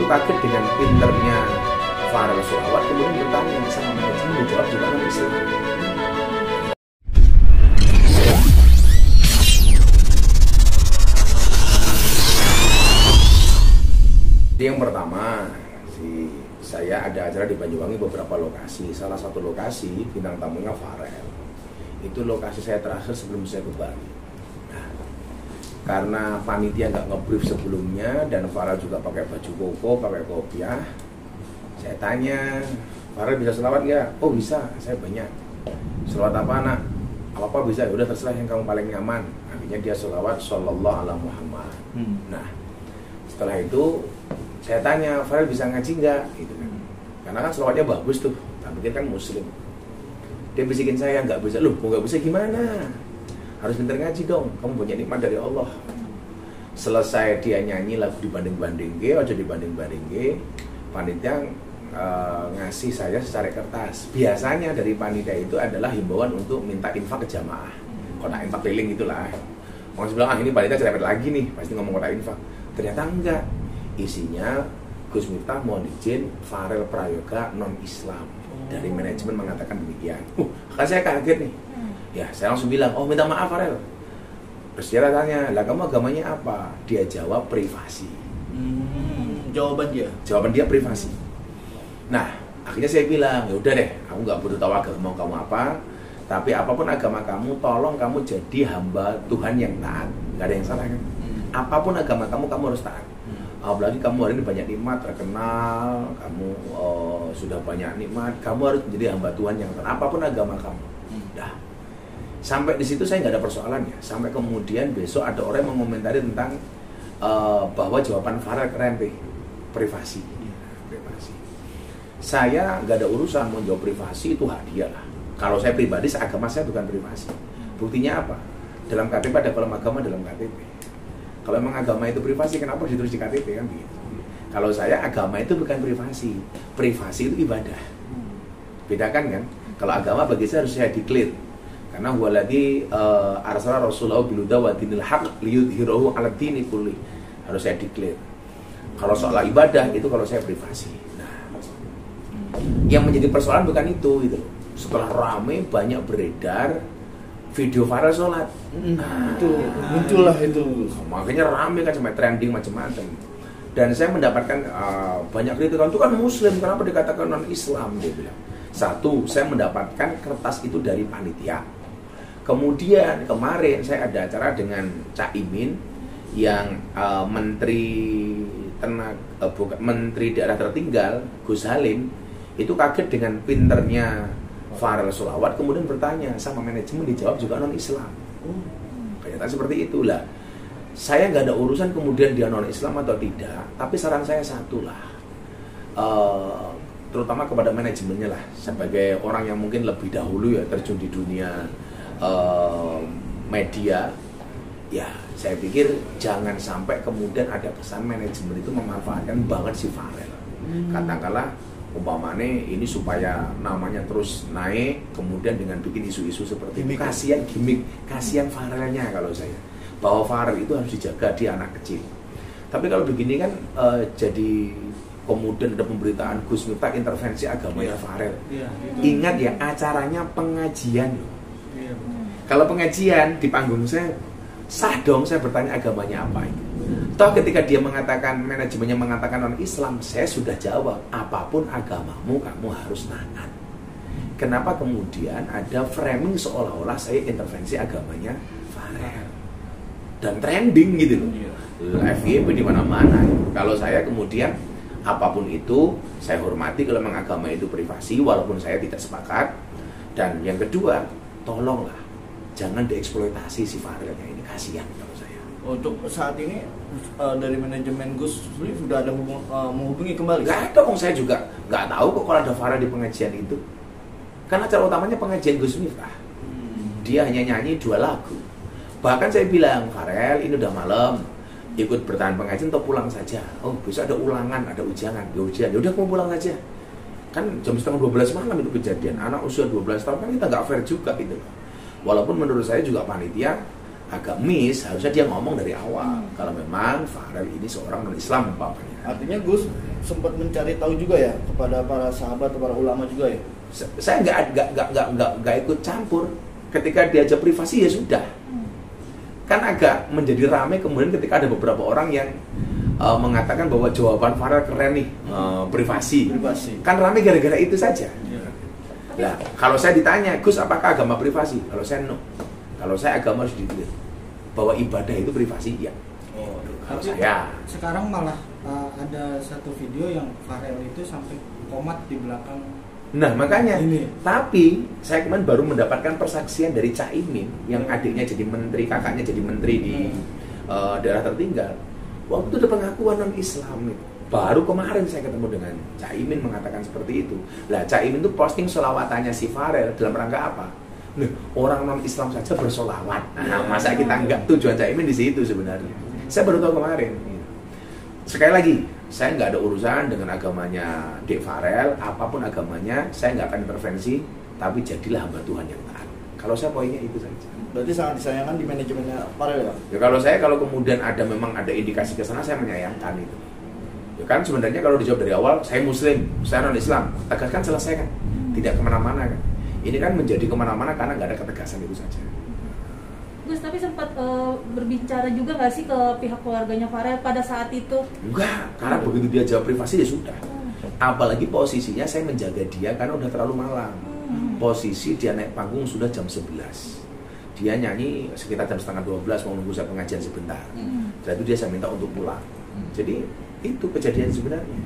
kaget dengan pinternya Farel Sholawat, kemudian bertanya sama manajemen, dijawab juga non Islam. Yang pertama, saya ada acara di Banyuwangi beberapa lokasi. Salah satu lokasi bintang tamunya Farel. Itu lokasi saya terakhir sebelum saya ke Bali. Nah, karena panitia nggak ngebrief sebelumnya dan Farel juga pakai baju koko, pakai kopiah, saya tanya, Farel bisa selawat nggak? Oh bisa, saya banyak. Selawat apa nak? Apa bisa? Ya udah terserah yang kamu paling nyaman. Akhirnya dia selawat Sallallahu Alaihi Muhammad. Nah, setelah itu saya tanya, Farel bisa ngaji nggak? Gitu kan. Karena kan selawatnya bagus tuh, tapi kan muslim. Dia bisikin saya, nggak bisa. Loh, nggak bisa gimana? Harus pintar ngaji dong, kamu punya nikmat dari Allah. Selesai dia nyanyi lagu dibanding-banding aja dibanding-banding panitia ngasih saya secara kertas. Biasanya dari panitia itu adalah himbauan untuk minta infak ke jamaah, kotak infak keliling itulah. Orang bilang, ini panitia cerewet lagi nih, pasti ngomong kotak infak. Ternyata enggak. Isinya Gus Miftah mohon izin Farel Prayoga non Islam. Dari manajemen mengatakan demikian. Kan saya kaget nih. Ya saya langsung bilang, oh minta maaf Farel. Terus dia tanya, lah kamu agamanya apa? Dia jawab privasi. Jawaban dia privasi. Nah akhirnya saya bilang, ya udah deh, aku nggak butuh tahu agama kamu apa. Tapi apapun agama kamu, tolong kamu jadi hamba Tuhan yang taat. Nggak ada yang salah kan? Apapun agama kamu harus taat. Apalagi kamu hari ini banyak nikmat, terkenal, kamu sudah banyak nikmat, kamu harus menjadi hamba Tuhan yang taat. Apapun agama kamu. Dah. Sampai di situ saya nggak ada persoalan ya. Sampai kemudian besok ada orang yang mengomentari tentang bahwa jawaban Farel keren deh, privasi. Privasi. Saya nggak ada urusan mau jawab privasi, itu hadiah lah. Kalau saya pribadi, agama saya bukan privasi. Buktinya apa? Dalam KTP ada kolom agama dalam KTP. Kalau memang agama itu privasi, kenapa ditulis di KTP kan begitu? Kalau saya, agama itu bukan privasi. Privasi itu ibadah. Bedakan kan? Kalau agama bagi saya harus saya declare. Karena huwaladzi arsala rasulahu bil huda wa dinil haqq liyudhhirahu 'ala dini kulli. Harus saya declare. Kalau soal ibadah itu kalau saya privasi. Nah, yang menjadi persoalan bukan itu gitu. Setelah ramai banyak beredar video Farel sholat, itu muncullah itu, makanya rame kan sampai trending macam-macam. Dan saya mendapatkan banyak kritikan, itu kan muslim, kenapa dikatakan non Islam, dia bilang. Satu, saya mendapatkan kertas itu dari panitia. Kemudian kemarin saya ada acara dengan Cak Imin yang menteri daerah tertinggal Gus Halim itu kaget dengan pinternya Farel Sholawat, kemudian bertanya sama manajemen, dijawab juga non Islam. Ternyata seperti itulah. Saya nggak ada urusan kemudian dia non Islam atau tidak, tapi saran saya satu lah, terutama kepada manajemennya lah, sebagai orang yang mungkin lebih dahulu ya terjun di dunia media, ya saya pikir jangan sampai kemudian ada kesan manajemen itu memanfaatkan banget si Farel. Katakanlah umpamanya ini supaya namanya terus naik, kemudian dengan bikin isu-isu seperti itu. Kasihan gimmick, kasihan Farelnya kalau saya. Bahwa Farel itu harus dijaga, dia anak kecil. Tapi kalau begini kan jadi kemudian ada pemberitaan Gus Miftah intervensi agamanya Farel. Ingat ya, acaranya pengajian loh. Kalau pengajian di panggung saya, sah dong saya bertanya agamanya apa itu. Toh ketika dia mengatakan, manajemennya mengatakan non Islam, saya sudah jawab, apapun agamamu kamu harus taat. Kenapa kemudian ada framing seolah-olah saya intervensi agamanya Farel dan trending gitu loh, FYP di mana-mana. Kalau saya kemudian apapun itu saya hormati, kalau memang agama itu privasi, walaupun saya tidak sepakat. Dan yang kedua, tolonglah jangan dieksploitasi si Farelnya ini, kasihan kalau saya. Untuk saat ini dari manajemen Gus sudah ada menghubungi kembali? Gak ada, saya juga nggak tahu kok kalau ada Farel di pengajian itu. Karena acara utamanya pengajian Gus Miftah. Dia hanya nyanyi 2 lagu. Bahkan saya bilang, Farel ini udah malam, ikut bertahan pengajian atau pulang saja. Oh besok ada ulangan, ada ujian. Ya udah kamu pulang aja. Kan jam setengah 12 malam itu kejadian. Anak usia 12 tahun kan kita nggak fair juga gitu. Walaupun menurut saya juga panitia agak harusnya dia ngomong dari awal kalau memang Farel ini seorang non-Islam umpamanya. Artinya Gus sempat mencari tahu juga ya kepada para sahabat atau para ulama juga ya? Saya nggak ikut campur. Ketika diajak privasi ya sudah. Kan agak menjadi ramai kemudian ketika ada beberapa orang yang mengatakan bahwa jawaban Farel keren nih, privasi. Kan ramai gara-gara itu saja. Nah, kalau saya ditanya, Gus apakah agama privasi? Kalau saya no. Kalau saya agama harus dilihat bahwa ibadah itu privasi ya. Kalau saya sekarang malah ada satu video yang Farel itu sampai komat di belakang. Nah makanya ini. Tapi saya kemarin baru mendapatkan persaksian dari Caimin yang adiknya jadi menteri, kakaknya jadi menteri di daerah tertinggal. Waktu itu ada pengakuan non-Islam nih. Baru kemarin saya ketemu dengan Caimin mengatakan seperti itu. Lah Caimin itu posting selawatannya si Farel dalam rangka apa? Nih, orang non-Islam saja bersolawat. Nah, masa kita enggak? Tujuan Caimin di situ sebenarnya. Saya baru tahu kemarin. Sekali lagi, saya nggak ada urusan dengan agamanya Dek Farel, apapun agamanya, saya nggak akan intervensi, tapi jadilah hamba Tuhan yang taat. Kalau saya poinnya itu saja. Berarti sangat disayangkan di manajemennya Farel ya? Ya kalau kemudian memang ada indikasi ke sana, saya menyayangkan itu. Ya kan sebenarnya kalau dijawab dari awal, saya Muslim, saya non-Islam, tegaskan selesai kan, tidak kemana-mana kan. Ini kan menjadi kemana-mana karena nggak ada ketegasan itu saja. Gus, tapi sempat berbicara juga nggak sih ke pihak keluarganya Farel pada saat itu? Enggak, karena begitu dia jawab privasi ya sudah. Apalagi posisinya saya menjaga dia karena udah terlalu malam. Posisi dia naik panggung sudah jam 11. Dia nyanyi sekitar jam setengah 12 mau nunggu saya pengajian sebentar. Setelah itu dia saya minta untuk pulang. Jadi itu kejadian sebenarnya.